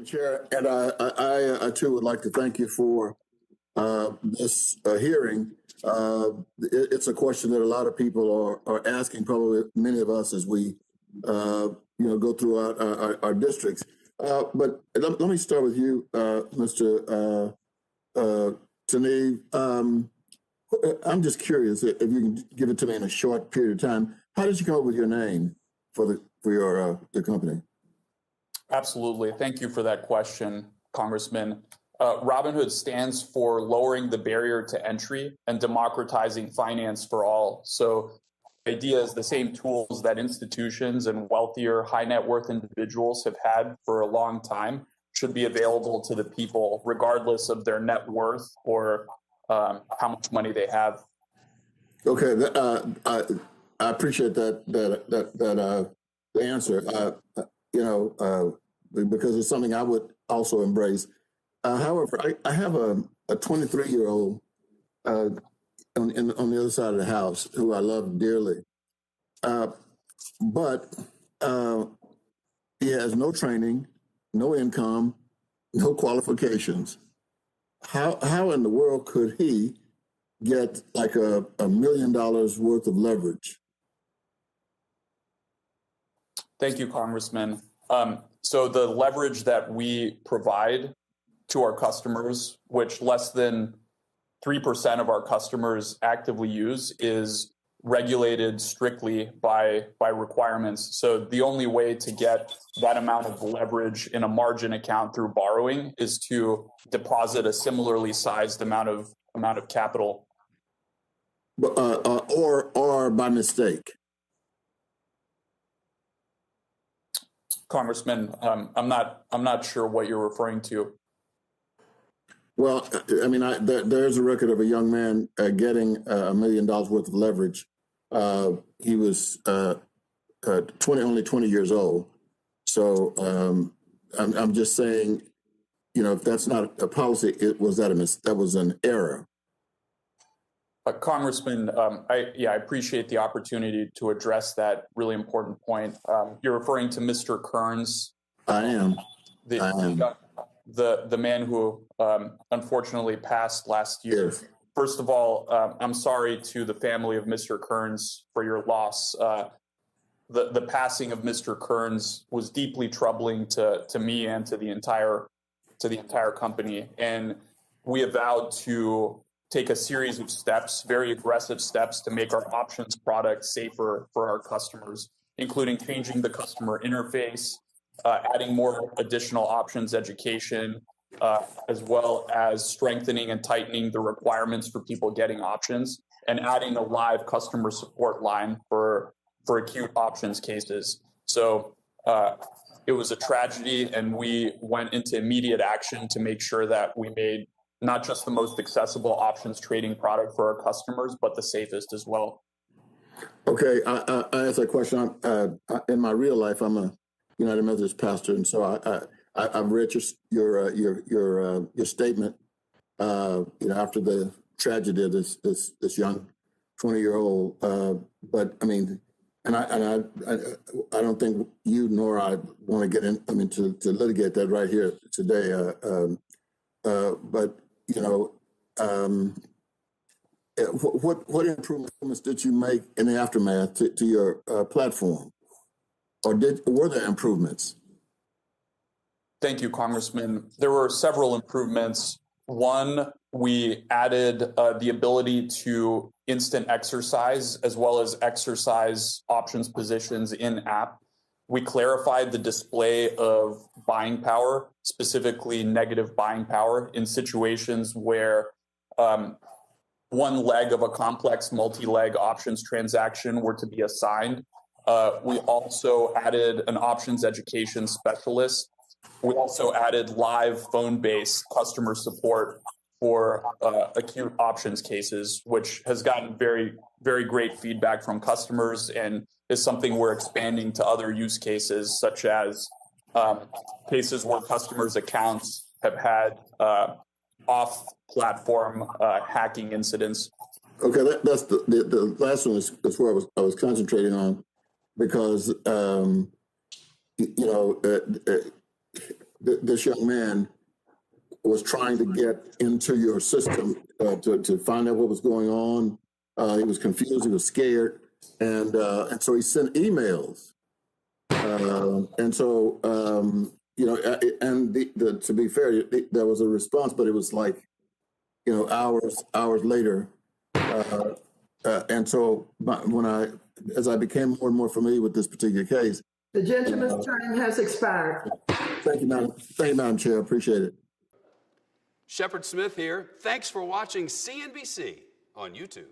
Chair, and I too would like to thank you for this hearing. It's a question that a lot of people are asking, probably many of us as we go throughout our districts. But let me start with you, Mr. Tanev. I'm just curious if you can give it to me in a short period of time. How did you come up with your name for your company? Absolutely. Thank you for that question, Congressman. Robinhood stands for lowering the barrier to entry and democratizing finance for all. So the idea is the same tools that institutions and wealthier, high net worth individuals have had for a long time should be available to the people, regardless of their net worth or how much money they have. Okay, I appreciate that answer. Because it's something I would also embrace. However, I have a 23-year-old on the other side of the house who I love dearly, but he has no training, no income, no qualifications. How in the world could he get like $1 million worth of leverage? Thank you, Congressman. So the leverage that we provide to our customers, which less than 3% of our customers actively use, is regulated strictly by requirements. So the only way to get that amount of leverage in a margin account through borrowing is to deposit a similarly sized amount of capital. Or by mistake. Congressman, I'm not sure what you're referring to. Well, I mean, there's a record of a young man getting $1 million worth of leverage. He was only 20 years old. So I'm just saying, if that's not a policy, that was an error. Congressman, I appreciate the opportunity to address that really important point. You're referring to Mr. Kearns. I am. The man who unfortunately passed last year. Yes. First of all, I'm sorry to the family of Mr. Kearns for your loss. The passing of Mr. Kearns was deeply troubling to me and to the entire company, and we have vowed to take a series of steps, very aggressive steps, to make our options product safer for our customers, including changing the customer interface, adding more additional options education, as well as strengthening and tightening the requirements for people getting options, and adding a live customer support line for acute options cases. So it was a tragedy, and we went into immediate action to make sure that we made not just the most accessible options trading product for our customers, but the safest as well. Okay, I asked that question. In my real life, I'm a United Methodist pastor, and so I've read your statement. After the tragedy of this young 20-year-old. But I mean, and I don't think you nor I want to get in. I mean, to litigate that right here today. But what improvements did you make in the aftermath to your platform, or were there improvements? Thank you, Congressman. There were several improvements. One, we added the ability to instant exercise as well as exercise options positions in app. We clarified the display of buying power, specifically negative buying power, in situations where one leg of a complex multi-leg options transaction were to be assigned. We also added an options education specialist. We also added live phone-based customer support for acute options cases, which has gotten very, very great feedback from customers and is something we're expanding to other use cases, such as cases where customers' accounts have had off-platform hacking incidents. Okay, that's the last one is where I was concentrating on, because this young man was trying to get into your system to find out what was going on. He was confused. He was scared, and so he sent emails. And so to be fair, there was a response, but it was like hours later. And so as I became more and more familiar with this particular case, the gentleman's time has expired. Thank you, Madam Chair. Appreciate it. Shepard Smith here. Thanks for watching CNBC on YouTube.